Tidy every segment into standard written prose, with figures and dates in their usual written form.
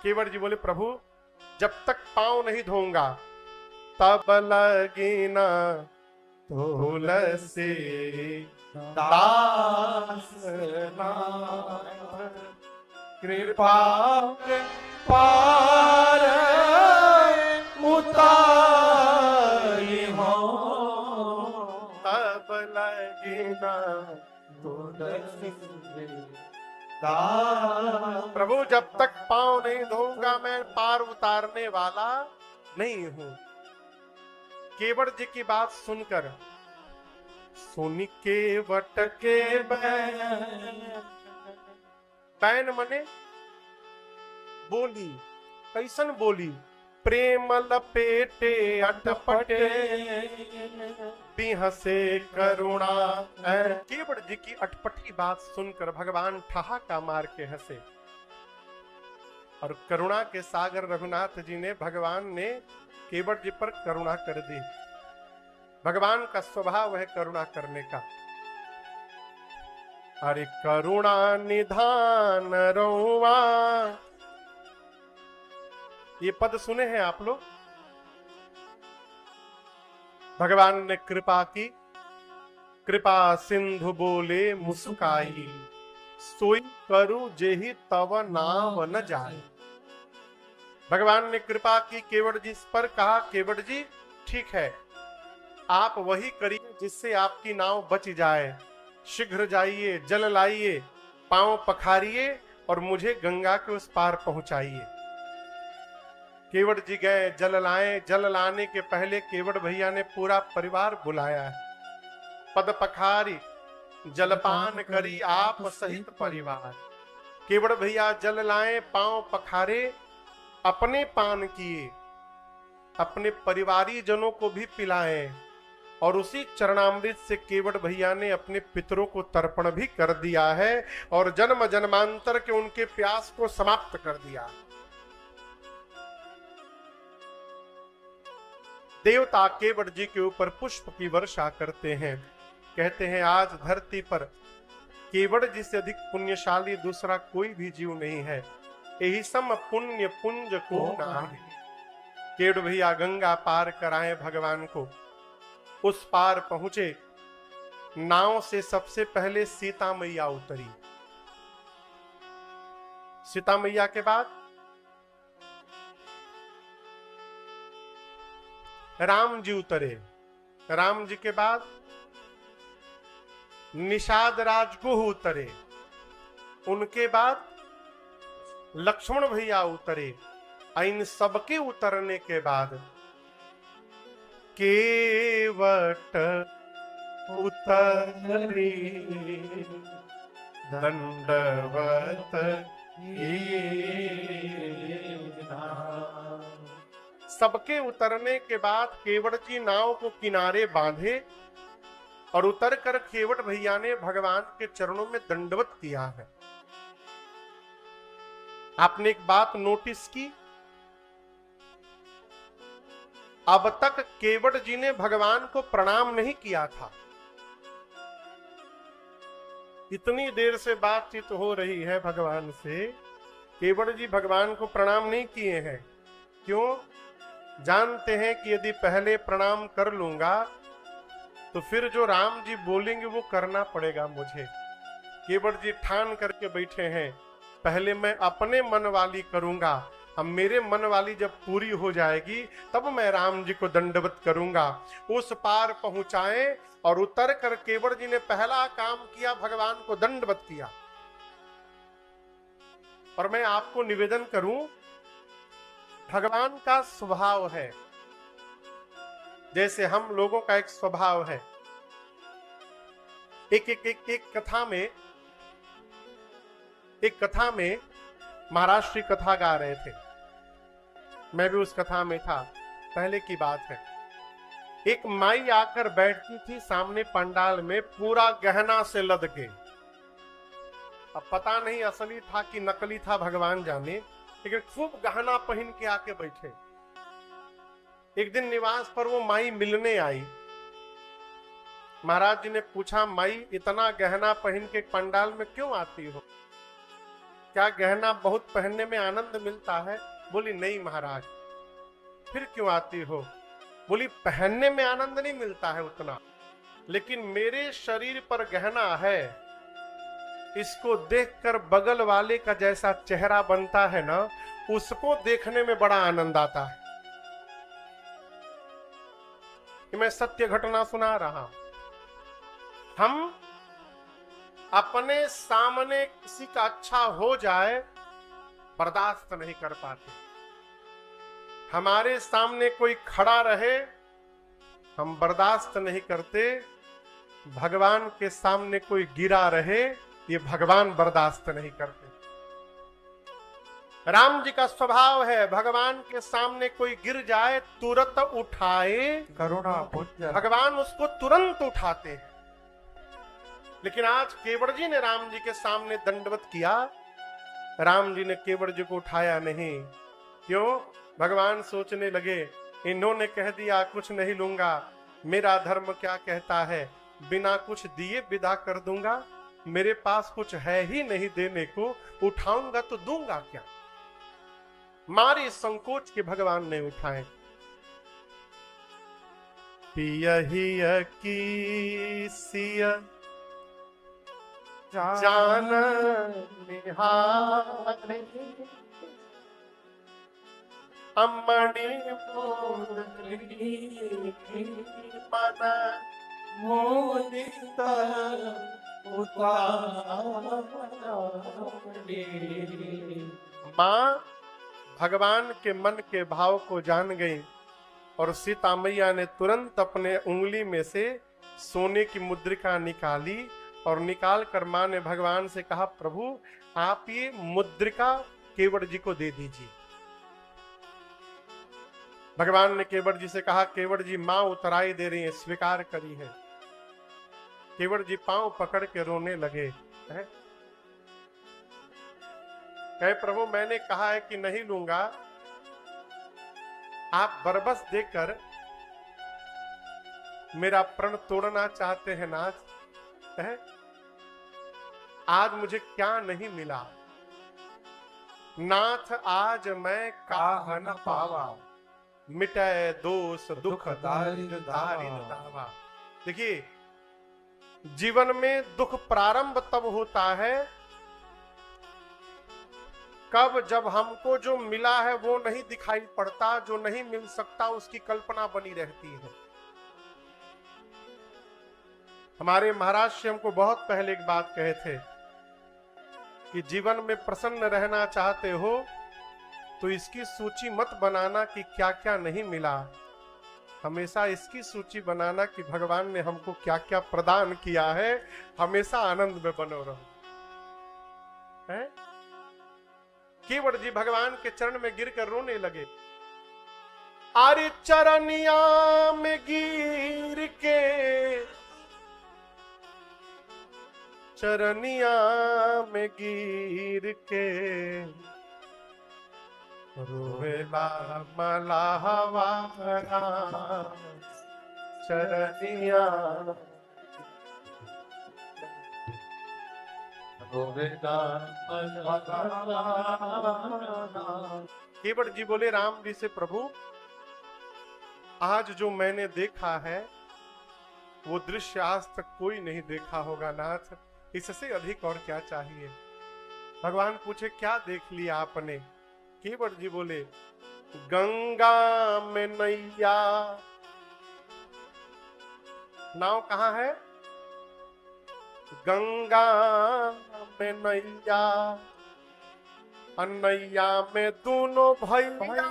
केवट जी बोले प्रभु जब तक पांव नहीं धोऊंगा तब लगी ना तुलसी दास कृपा पार उतारी हो तब लगी ना तुलसी प्रभु जब तक पांव नहीं धोऊंगा मैं पार उतारने वाला नहीं हूं। केवट जी की बात सुनकर सुन केवट के बैन मने बोली कैसन बोली प्रेम लपेटे अटपटे बिहसे करुणा। केवट जी की अटपटी बात सुनकर भगवान ठहाका मार के हंसे और करुणा के सागर रघुनाथ जी ने भगवान ने केवट जी पर करुणा कर दी। भगवान का स्वभाव है करुणा करने का। अरे करुणा निधान रउआ ये पद सुने हैं आप लोग। भगवान ने कृपा की कृपा सिंधु बोले मुस्काई सोई करु जेहि तव नाम न जाए। भगवान ने कृपा की केवट जी पर कहा केवट जी ठीक है आप वही करिए जिससे आपकी नाव बच जाए। शीघ्र जाइए जल लाइए पांव पखारिए और मुझे गंगा के उस पार पहुंचाइए। केवट जी गए जल लाए। जल लाने के पहले केवट भैया ने पूरा परिवार बुलाया है। पद पखारी जलपान करी आप सहित परिवार। केवट भैया जल लाए पांव पखारे अपने पान किए अपने परिवारी जनों को भी पिलाए और उसी चरणामृत से केवट भैया ने अपने पितरों को तर्पण भी कर दिया है और जन्म जन्मांतर के उनके प्यास को समाप्त कर दिया। देवता केवट जी के ऊपर पुष्प की वर्षा करते हैं। कहते हैं आज धरती पर केवट जी से अधिक पुण्यशाली दूसरा कोई भी जीव नहीं है। यही सम पुण्य पुंज को नाहि। केवट भैया गंगा पार कराए भगवान को। उस पार पहुंचे नाव से सबसे पहले सीता मैया उतरी। सीता मैया के बाद राम जी उतरे। राम जी के बाद निषाद राजगुह उतरे। उनके बाद लक्ष्मण भैया उतरे। इन सबके उतरने के बाद केवट उतरी दंडवत सबके उतरने के बाद केवट जी नाव को किनारे बांधे और उतर कर केवट भैया ने भगवान के चरणों में दंडवत किया है। आपने एक बात नोटिस की, अब तक केवट जी ने भगवान को प्रणाम नहीं किया था। इतनी देर से बातचीत हो रही है भगवान से, केवट जी भगवान को प्रणाम नहीं किए हैं। क्यों? जानते हैं कि यदि पहले प्रणाम कर लूंगा तो फिर जो राम जी बोलेंगे वो करना पड़ेगा मुझे। केवट जी ठान करके बैठे हैं, पहले मैं अपने मन वाली करूंगा, अब मेरे मन वाली जब पूरी हो जाएगी तब मैं राम जी को दंडवत करूंगा। उस पार पहुंचाए और उतर कर केवट जी ने पहला काम किया, भगवान को दंडवत किया। और मैं आपको निवेदन करूं, भगवान का स्वभाव है जैसे हम लोगों का एक स्वभाव है। एक कथा में महाराज श्री कथा गा रहे थे, मैं भी उस कथा में था, पहले की बात है। एक माई आकर बैठती थी सामने पंडाल में, पूरा गहना से लद के। अब पता नहीं असली था कि नकली था, भगवान जाने, लेकिन खूब गहना पहन के आके बैठे। एक दिन निवास पर वो माई मिलने आई। महाराज जी ने पूछा, माई इतना गहना पहन के पंडाल में क्यों आती हो? क्या गहना बहुत पहनने में आनंद मिलता है? बोली नहीं महाराज। फिर क्यों आती हो? बोली पहनने में आनंद नहीं मिलता है उतना, लेकिन मेरे शरीर पर गहना है, इसको देखकर बगल वाले का जैसा चेहरा बनता है ना, उसको देखने में बड़ा आनंद आता है। कि मैं सत्य घटना सुना रहा। हम अपने सामने किसी का अच्छा हो जाए बर्दाश्त नहीं कर पाते, हमारे सामने कोई खड़ा रहे हम बर्दाश्त नहीं करते, भगवान के सामने कोई गिरा रहे ये भगवान बर्दाश्त नहीं करते। राम जी का स्वभाव है, भगवान के सामने कोई गिर जाए तुरंत उठाए करुणा पुंज। भगवान उसको तुरंत उठाते हैं। लेकिन आज केवड़ जी ने राम जी के सामने दंडवत किया, राम जी ने केवड़ जी को उठाया नहीं। क्यों? भगवान सोचने लगे इन्होंने कह दिया कुछ नहीं लूंगा, मेरा धर्म क्या कहता है बिना कुछ दिए विदा कर दूंगा, मेरे पास कुछ है ही नहीं देने को, उठाऊंगा तो दूंगा क्या। मारे संकोच के भगवान ने उठाए। पियहिया की सिया जान निहारे, अम्मणि मन मोदित मां भगवान के मन के भाव को जान गई और सीता मैया ने तुरंत अपने उंगली में से सोने की मुद्रिका निकाली और निकाल कर मां ने भगवान से कहा प्रभु आप ये मुद्रिका केवड़ जी को दे दीजिए। भगवान ने केवड़ जी से कहा केवड़ जी मां उतराई दे रही है, स्वीकार करी है। केवड़ जी पांव पकड़ के रोने लगे। कहे प्रभु मैंने कहा है कि नहीं लूंगा, आप बरबस देकर मेरा प्रण तोड़ना चाहते हैं नाथ। आज मुझे क्या नहीं मिला नाथ, आज मैं काह न पावा, मिटे दोष दुख दारिद्र दावा। देखिए जीवन में दुख प्रारंभ तब होता है कब जब हमको जो मिला है वो नहीं दिखाई पड़ता, जो नहीं मिल सकता उसकी कल्पना बनी रहती है। हमारे महाराज श्री हमको बहुत पहले एक बात कहे थे कि जीवन में प्रसन्न रहना चाहते हो तो इसकी सूची मत बनाना कि क्या क्या नहीं मिला, हमेशा इसकी सूची बनाना कि भगवान ने हमको क्या क्या प्रदान किया है, हमेशा आनंद में बनो रहो। है? केवड़ जी भगवान के चरण में गिरकर रोने लगे। अरे चरनिया में गिर के, चरनिया में गिर के रोवेला मलाहवा चरनिया केवड़ जी बोले राम जी से प्रभु आज जो मैंने देखा है वो दृश्य आज तक कोई नहीं देखा होगा नाथ, इससे अधिक और क्या चाहिए। भगवान पूछे क्या देख लिया आपने? केवड़ जी बोले गंगा में नैया, नाव कहाँ है? गंगा में नैया, नैया में दोनों भैया,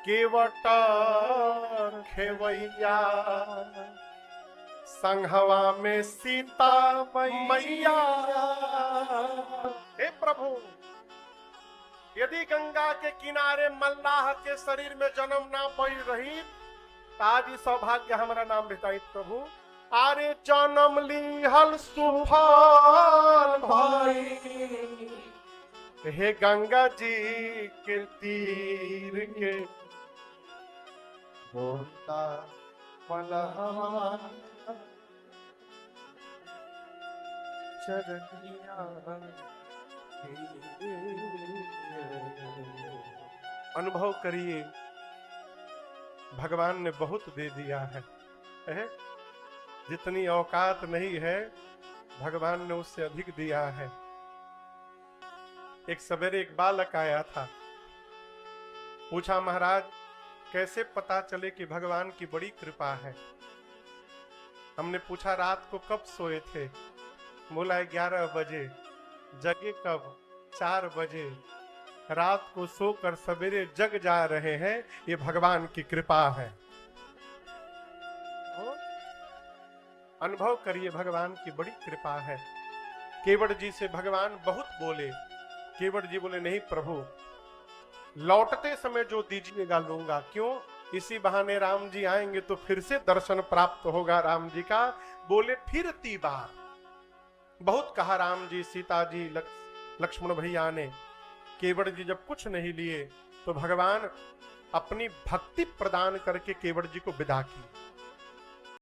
केवटर खेवैया, संघवा में सीता मैया। हे प्रभु यदि गंगा के किनारे मल्लाह के शरीर में जन्म ना पई रही आज सौभाग्य हमारा नाम भेटाई प्रभु। अरे जन्म लीहल सुफल भाई, हे गंगा जी के तीर के बोलता मलहवा। चरनिया। अनुभव करिए, भगवान ने बहुत दे दिया है, जितनी औकात नहीं है भगवान ने उससे अधिक दिया है। एक सवेरे एक बालक आया था, पूछा महाराज कैसे पता चले कि भगवान की बड़ी कृपा है। हमने पूछा रात को कब सोए थे? बोला 11 बजे। जगे कब? 4 बजे। रात को सोकर सवेरे जग जा रहे हैं, ये भगवान की कृपा है। अनुभव करिए, भगवान की बड़ी कृपा है। केवट जी से भगवान बहुत बोले। केवट जी बोले नहीं प्रभु, लौटते समय जो दीजिएगा लूंगा। क्यों? इसी बहाने राम जी आएंगे तो फिर से दर्शन प्राप्त होगा राम जी का। बोले फिर 3 बार। बहुत कहा राम जी, सीता जी, लक्ष्मण भैया ने। केवट जी जब कुछ नहीं लिए तो भगवान अपनी भक्ति प्रदान करके केवट जी को विदा की।